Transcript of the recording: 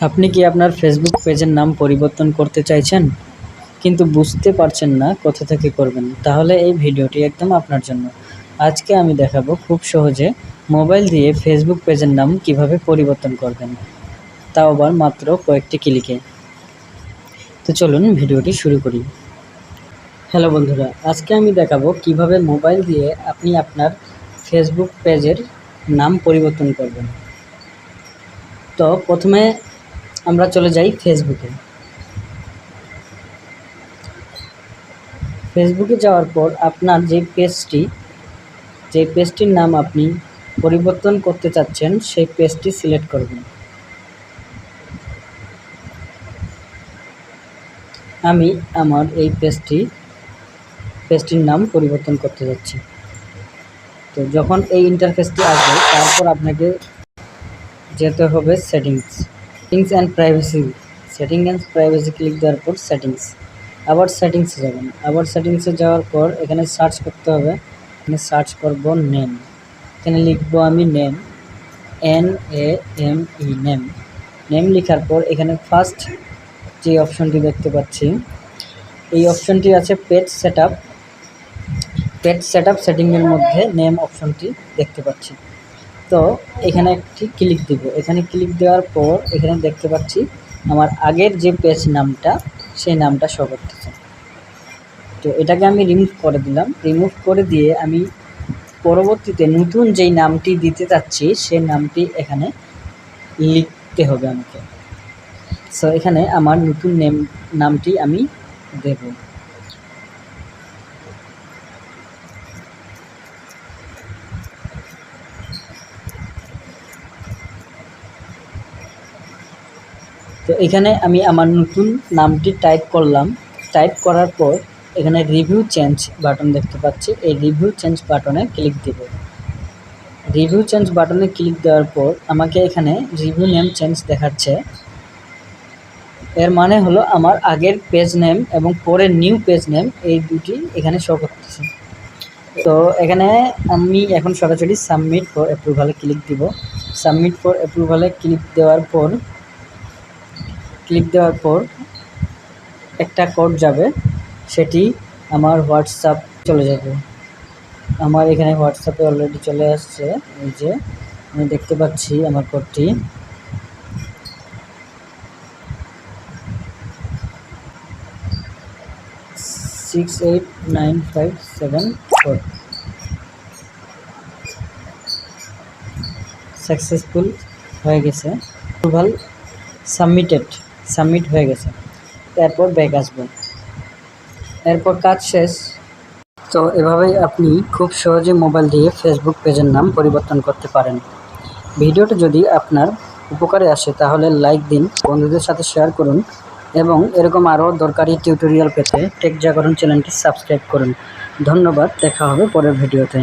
আপনি কি আপনার ফেসবুক পেজের নাম পরিবর্তন করতে চাইছেন কিন্তু বুঝতে পারছেন না কোথা থেকে করবেন? তাহলে এই ভিডিওটি একদম আপনার জন্য। আজকে আমি দেখাবো খুব সহজে মোবাইল দিয়ে ফেসবুক পেজের নাম কিভাবে পরিবর্তন করবেন, তাও আবার মাত্র কয়েকটি ক্লিকে। তো চলুন ভিডিওটি শুরু করি। হ্যালো বন্ধুরা, আজকে আমি দেখাবো কিভাবে মোবাইল দিয়ে আপনি আপনার ফেসবুক পেজের নাম পরিবর্তন করবেন। তো প্রথমে আমরা চলে যাই ফেসবুকে। ফেসবুকে যাওয়ার পর আপনার যে পেজটির নাম আপনি পরিবর্তন করতে চাচ্ছেন সেই পেজটি সিলেক্ট করবেন। আমি আমার এই পেজটির নাম পরিবর্তন করতে যাচ্ছি। তো যখন এই ইন্টারফেসটি আসবে তারপর আপনাকে যেতে হবে সেটিংস অ্যান্ড প্রাইভেসি ক্লিক দেওয়ার পর আবার সেটিংসে যাবেন। আবার সেটিংসে যাওয়ার পর এখানে সার্চ করতে হবে। এখানে সার্চ করব নেম। এখানে লিখবো আমি নেম, NAME নেম লেখার পর এখানে ফার্স্ট যে অপশনটি দেখতে পাচ্ছি এই অপশনটি আছে পেজ সেটআপ সেটিংয়ের মধ্যে নেম অপশনটি দেখতে পাচ্ছি। তো এখানে একটি ক্লিক দিব। এখানে ক্লিক দেওয়ার পর এখানে দেখতে পাচ্ছি আমার আগের যে পেজ নামটা সেই নামটা শো করতেছে। তো এটাকে আমি রিমুভ করে দিলাম। রিমুভ করে দিয়ে আমি পরবর্তীতে নতুন যেই নামটি দিতে চাচ্ছি সেই নামটি এখানে লিখতে হবে আমাকে। সো এখানে আমার নতুন নামটি আমি দেব। তো এখানে আমি আমার নতুন নামটি টাইপ করলাম। টাইপ করার পর এখানে রিভিউ চেঞ্জ বাটন দেখতে পাচ্ছি। এই রিভিউ চেঞ্জ বাটনে ক্লিক দেব। রিভিউ চেঞ্জ বাটনে ক্লিক দেওয়ার পর আমাকে এখানে রিভিউ নেম চেঞ্জ দেখাচ্ছে। এর মানে হলো আমার আগের পেজ নেম এবং পরের নিউ পেজ নেম এই দুটি এখানে শো করতেছে। তো এখানে আমি এখন সরাসরি সাবমিট ফর অ্যাপ্রুভালে ক্লিক দিব। সাবমিট ফর অ্যাপ্রুভালে ক্লিক দেওয়ার পর একটা কোড যাবে, সেটি আমার হোয়াটসঅ্যাপ চলে যাবে। আমার এখানে হোয়াটসঅ্যাপে অলরেডি চলে আসছে। এই যে আমি দেখতে পাচ্ছি আমার কোডটি। $68957 সাকসেসফুল হয়ে গেছে। অ্যাপ্রুভাল সাবমিট হয়ে গেছে। এরপর ব্যাক আসবো। এরপর কাজ শেষ। তো এভাবেই আপনি খুব সহজে মোবাইল দিয়ে ফেসবুক পেজের নাম পরিবর্তন করতে পারেন। ভিডিওটা যদি আপনার উপকারে আসে তাহলে লাইক দিন, বন্ধুদের সাথে শেয়ার করুন এবং এরকম আরও দরকারি টিউটোরিয়াল পেতে টেক জাগরণ চ্যানেলটি সাবস্ক্রাইব করুন। ধন্যবাদ, দেখা হবে পরের ভিডিওতে।